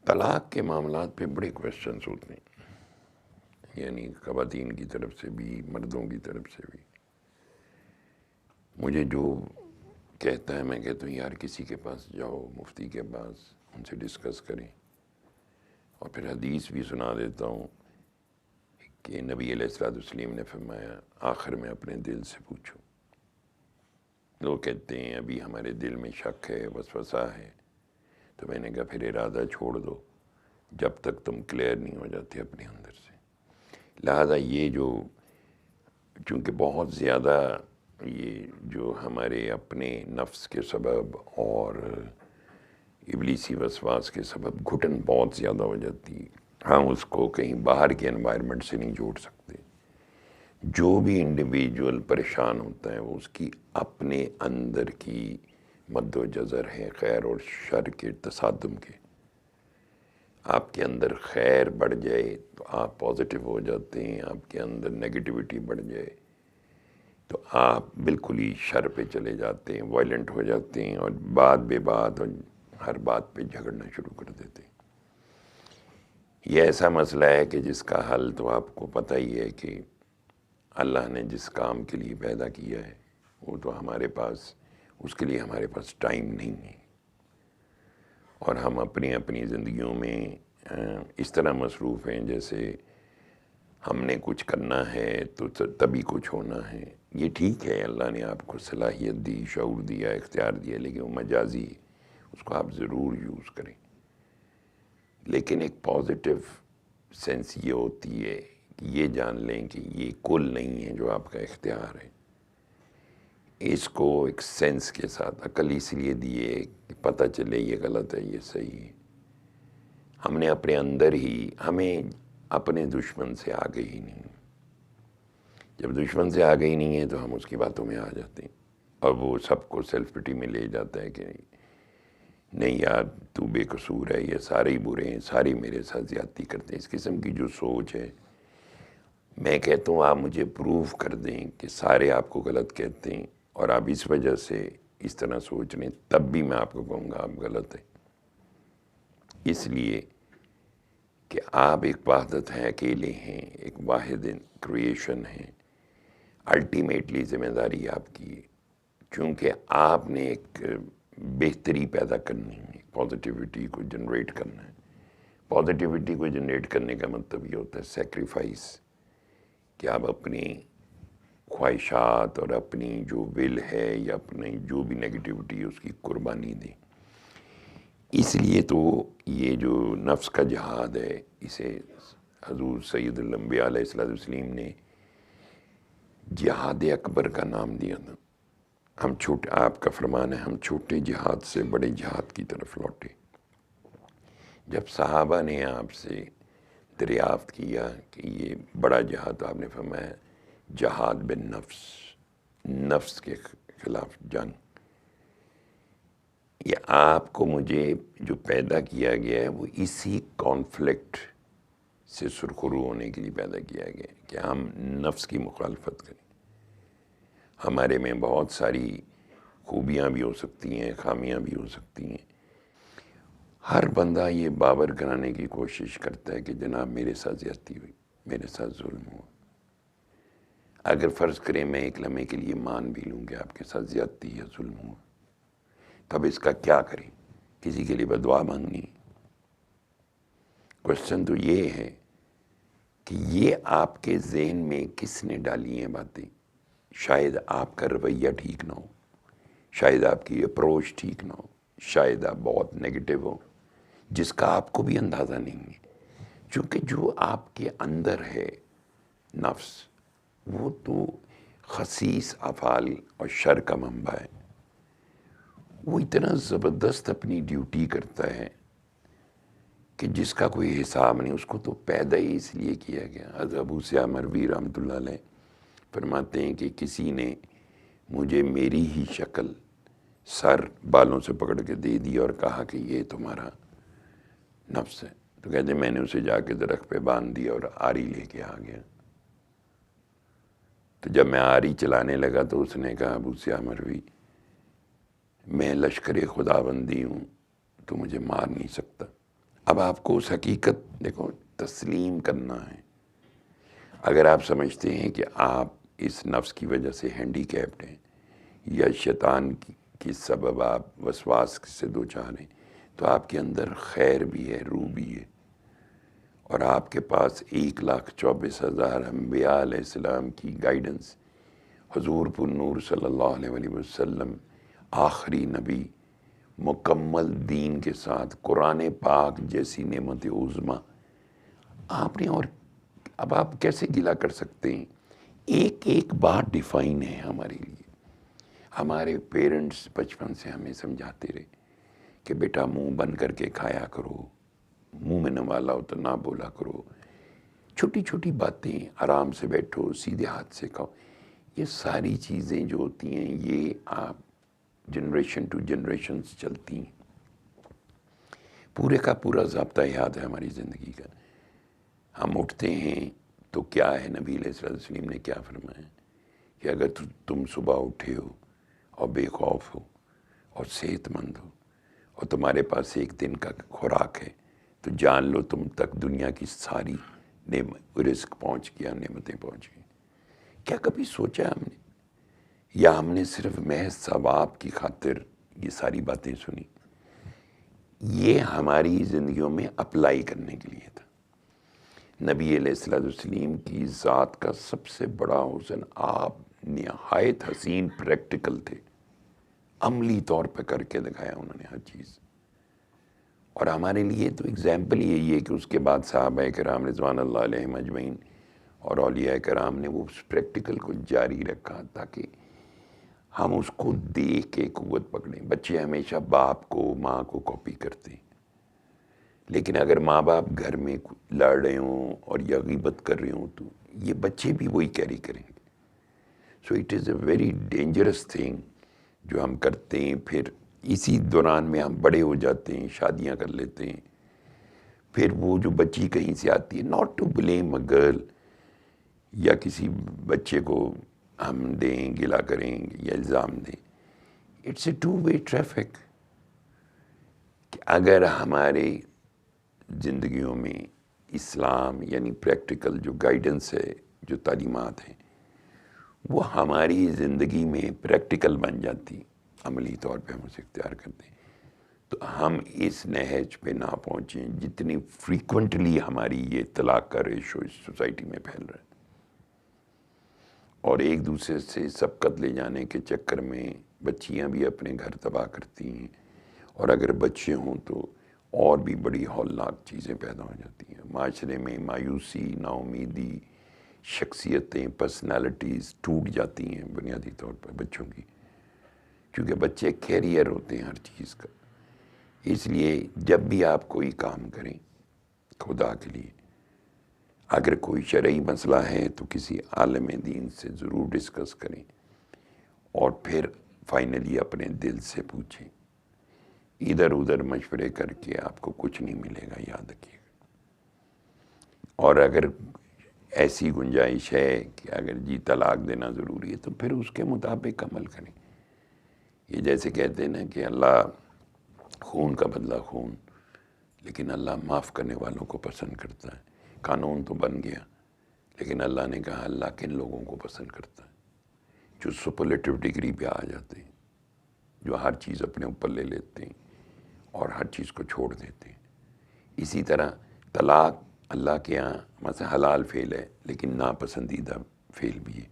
طلاق کے معاملات پہ بڑے کویشچنس ہوتے ہیں، یعنی خواتین کی طرف سے بھی مردوں کی طرف سے بھی۔ مجھے جو کہتا ہے میں کہتا ہوں یار کسی کے پاس جاؤ، مفتی کے پاس، ان سے ڈسکس کریں، اور پھر حدیث بھی سنا دیتا ہوں کہ نبی علیہ السلام نے فرمایا آخر میں اپنے دل سے پوچھو۔ لوگ کہتے ہیں ابھی ہمارے دل میں شک ہے، وسوسہ ہے، تو میں نے کہا پھر ارادہ چھوڑ دو جب تک تم کلیئر نہیں ہو جاتے اپنے اندر سے۔ لہذا یہ جو چونکہ بہت زیادہ یہ جو ہمارے اپنے نفس کے سبب اور ابلیسی وسواس کے سبب گھٹن بہت زیادہ ہو جاتی، ہم اس کو کہیں باہر کے انوائرمنٹ سے نہیں جوڑ سکتے۔ جو بھی انڈیویجول پریشان ہوتا ہے وہ اس کی اپنے اندر کی مد و جزر ہے خیر اور شر کے تصادم کے۔ آپ کے اندر خیر بڑھ جائے تو آپ پازیٹیو ہو جاتے ہیں، آپ کے اندر نیگیٹیوٹی بڑھ جائے تو آپ بالکل ہی شر پہ چلے جاتے ہیں، وائلنٹ ہو جاتے ہیں، اور بات بے بات اور ہر بات پہ جھگڑنا شروع کر دیتے ہیں۔ یہ ایسا مسئلہ ہے کہ جس کا حل تو آپ کو پتہ ہی ہے کہ اللہ نے جس کام کے لیے پیدا کیا ہے وہ تو ہمارے پاس، اس کے لیے ہمارے پاس ٹائم نہیں ہے، اور ہم اپنی اپنی زندگیوں میں اس طرح مصروف ہیں جیسے ہم نے کچھ کرنا ہے تو تبھی کچھ ہونا ہے۔ یہ ٹھیک ہے، اللہ نے آپ کو صلاحیت دی، شعور دیا، اختیار دیا، لیکن وہ مجازی ہے، اس کو آپ ضرور یوز کریں۔ لیکن ایک پازیٹیو سینس یہ ہوتی ہے کہ یہ جان لیں کہ یہ کل نہیں ہے جو آپ کا اختیار ہے۔ اس کو ایک سینس کے ساتھ، عقل اس لیے دیے کہ پتہ چلے یہ غلط ہے یہ صحیح ہے۔ ہم نے اپنے اندر ہی، ہمیں اپنے دشمن سے آگے ہی نہیں، جب دشمن سے آگے ہی نہیں ہے تو ہم اس کی باتوں میں آ جاتے ہیں، اور وہ سب کو سیلف پٹی میں لے جاتا ہے کہ نہیں یار تو بے قصور ہے، یہ سارے ہی برے ہیں، سارے میرے ساتھ زیادتی کرتے ہیں۔ اس قسم کی جو سوچ ہے، میں کہتا ہوں آپ مجھے پروف کر دیں کہ سارے آپ کو غلط کہتے ہیں اور آپ اس وجہ سے اس طرح سوچ رہے ہیں، تب بھی میں آپ کو کہوں گا آپ غلط ہیں۔ اس لیے کہ آپ ایک وحدت ہیں، اکیلے ہیں، ایک واحد کریشن ہیں، الٹیمیٹلی ذمہ داری آپ کی ہے، چونکہ آپ نے ایک بہتری پیدا کرنی ہے، پازیٹیوٹی کو جنریٹ کرنا ہے۔ پازیٹیوٹی کو جنریٹ کرنے کا مطلب یہ ہوتا ہے سیکریفائس، کہ آپ اپنی خواہشات اور اپنی جو ول ہے یا اپنی جو بھی نیگیٹیوٹی ہے اس کی قربانی دیں۔ اس لیے تو یہ جو نفس کا جہاد ہے، اسے حضور سید الانبیاء علیہ السلام نے جہاد اکبر کا نام دیا تھا۔ ہم چھوٹے، آپ کا فرمان ہے ہم چھوٹے جہاد سے بڑے جہاد کی طرف لوٹے۔ جب صحابہ نے آپ سے دریافت کیا کہ یہ بڑا جہاد، تو آپ نے فرمایا جہاد بن نفس، نفس کے خلاف جنگ۔ یہ آپ کو مجھے جو پیدا کیا گیا ہے وہ اسی کانفلکٹ سے سرخرو ہونے کے لیے پیدا کیا گیا ہے کہ ہم نفس کی مخالفت کریں۔ ہمارے میں بہت ساری خوبیاں بھی ہو سکتی ہیں، خامیاں بھی ہو سکتی ہیں۔ ہر بندہ یہ باور کرانے کی کوشش کرتا ہے کہ جناب میرے ساتھ زیادتی ہوئی، میرے ساتھ ظلم ہوا۔ اگر فرض کریں میں ایک لمحے کے لیے مان بھی لوں کہ آپ کے ساتھ زیادتی یا ظلم ہوا، تب اس کا کیا کریں؟ کسی کے لیے بدعا مانگنی؟ کوشچن تو یہ ہے کہ یہ آپ کے ذہن میں کس نے ڈالی ہیں باتیں؟ شاید آپ کا رویہ ٹھیک نہ ہو، شاید آپ کی اپروچ ٹھیک نہ ہو، شاید آپ بہت نیگیٹو ہو، جس کا آپ کو بھی اندازہ نہیں ہے۔ چونکہ جو آپ کے اندر ہے نفس، وہ تو خسیس افعال اور شر کا منبع ہے۔ وہ اتنا زبردست اپنی ڈیوٹی کرتا ہے کہ جس کا کوئی حساب نہیں۔ اس کو تو پیدا ہی اس لیے کیا گیا۔ حضرت ابو سیاہ مروی رحمۃ اللہ علیہ فرماتے ہیں کہ کسی نے مجھے میری ہی شکل سر بالوں سے پکڑ کے دے دی اور کہا کہ یہ تمہارا نفس ہے، تو کہتے میں نے اسے جا کے درخت پہ باندھ دیا اور آری لے کے آ گیا۔ تو جب میں آری چلانے لگا تو اس نے کہا ابو سیاہ مروی میں لشکر خدا بندی ہوں، تو مجھے مار نہیں سکتا۔ اب آپ کو اس حقیقت دیکھو تسلیم کرنا ہے. اگر آپ سمجھتے ہیں کہ آپ اس نفس کی وجہ سے ہینڈی کیپڈ ہیں یا شیطان کی سبب آپ وسواس سے دوچار ہیں، تو آپ کے اندر خیر بھی ہے، روح بھی ہے، اور آپ کے پاس 1,24,000 انبیاء علیہ السلام کی گائیڈنس، حضور پر نور صلی اللہ علیہ وسلم آخری نبی، مکمل دین کے ساتھ قرآن پاک جیسی نعمت عظمیٰ آپ نے. اور اب آپ کیسے گلا کر سکتے ہیں؟ ایک ایک بات ڈیفائن ہے ہمارے لیے. ہمارے پیرنٹس بچپن سے ہمیں سمجھاتے رہے کہ بیٹا منہ بند کر کے کھایا کرو، منہ میں نوالا ہو تو نہ بولا کرو، چھوٹی چھوٹی باتیں، آرام سے بیٹھو، سیدھے ہاتھ سے کھاؤ. یہ ساری چیزیں جو ہوتی ہیں یہ آپ جنریشن ٹو جنریشنز چلتی ہیں. پورے کا پورا ضابطہ یاد ہے ہماری زندگی کا. ہم اٹھتے ہیں تو کیا ہے، نبی علیہ الصلوۃ والسلام نے کیا فرمایا کہ اگر تم صبح اٹھے ہو اور بے خوف ہو اور صحت مند ہو اور تمہارے پاس ایک دن کا خوراک ہے تو جان لو تم تک دنیا کی ساری رزق پہنچ گیا، نعمتیں پہنچ گئی. کیا کبھی سوچا ہم نے، یا ہم نے صرف محض ثواب کی خاطر یہ ساری باتیں سنی؟ یہ ہماری زندگیوں میں اپلائی کرنے کے لیے تھا. نبی علیہ الصلوۃ والسلام کی ذات کا سب سے بڑا حسن، آپ نہایت حسین پریکٹیکل تھے، عملی طور پہ کر کے دکھایا انہوں نے ہر چیز. اور ہمارے لیے تو اگزامپل یہی ہے کہ اس کے بعد صحابہ کرام رضوان اللہ علیہم اجمعین اور اولیاء کرام نے وہ اس پریکٹیکل کو جاری رکھا تاکہ ہم اس کو دیکھ کے قوت پکڑیں. بچے ہمیشہ باپ کو، ماں کو کاپی کرتے ہیں، لیکن اگر ماں باپ گھر میں لڑ رہے ہوں اور یا غیبت کر رہے ہوں تو یہ بچے بھی وہی کیری کریں گے. So it is a very dangerous thing جو ہم کرتے ہیں. پھر اسی دوران میں ہم بڑے ہو جاتے ہیں، شادیاں کر لیتے ہیں. پھر وہ جو بچی کہیں سے آتی ہے، not to blame a girl, یا کسی بچے کو ہم دیں، گلا کریں یا الزام دیں. It's a two way traffic. اگر ہمارے زندگیوں میں اسلام یعنی پریکٹیکل جو گائیڈنس ہے، جو تعلیمات ہیں، وہ ہماری زندگی میں پریکٹیکل بن جاتی، عملی طور پہ ہم اسے اختیار کرتے ہیں، تو ہم اس نہج پہ نہ پہنچیں جتنی فریکوینٹلی ہماری یہ طلاق کا ریشو اس سوسائٹی میں پھیل رہا ہے. اور ایک دوسرے سے سبقت لے جانے کے چکر میں بچیاں بھی اپنے گھر تباہ کرتی ہیں، اور اگر بچے ہوں تو اور بھی بڑی ہولناک چیزیں پیدا ہو جاتی ہیں. معاشرے میں مایوسی، نا امیدی، شخصیتیں، پرسنالٹیز ٹوٹ جاتی ہیں بنیادی طور پر بچوں کی، کیونکہ بچے کیریئر ہوتے ہیں ہر چیز کا. اس لیے جب بھی آپ کوئی کام کریں خدا کے لیے، اگر کوئی شرعی مسئلہ ہے تو کسی عالم دین سے ضرور ڈسکس کریں، اور پھر فائنلی اپنے دل سے پوچھیں. ادھر ادھر مشورے کر کے آپ کو کچھ نہیں ملے گا، یاد رکھیے گا. اور اگر ایسی گنجائش ہے کہ اگر طلاق دینا ضروری ہے تو پھر اس کے مطابق عمل کریں. یہ جیسے کہتے ہیں نا کہ اللہ خون کا بدلہ خون، لیکن اللہ معاف کرنے والوں کو پسند کرتا ہے. قانون تو بن گیا، لیکن اللہ نے کہا اللہ کن لوگوں کو پسند کرتا ہے؟ جو سپرلیٹو ڈگری پہ آ جاتے ہیں، جو ہر چیز اپنے اوپر لے لیتے ہیں اور ہر چیز کو چھوڑ دیتے ہیں. اسی طرح طلاق اللہ کے ہاں مثلا حلال فعل ہے، لیکن ناپسندیدہ فعل بھی ہے.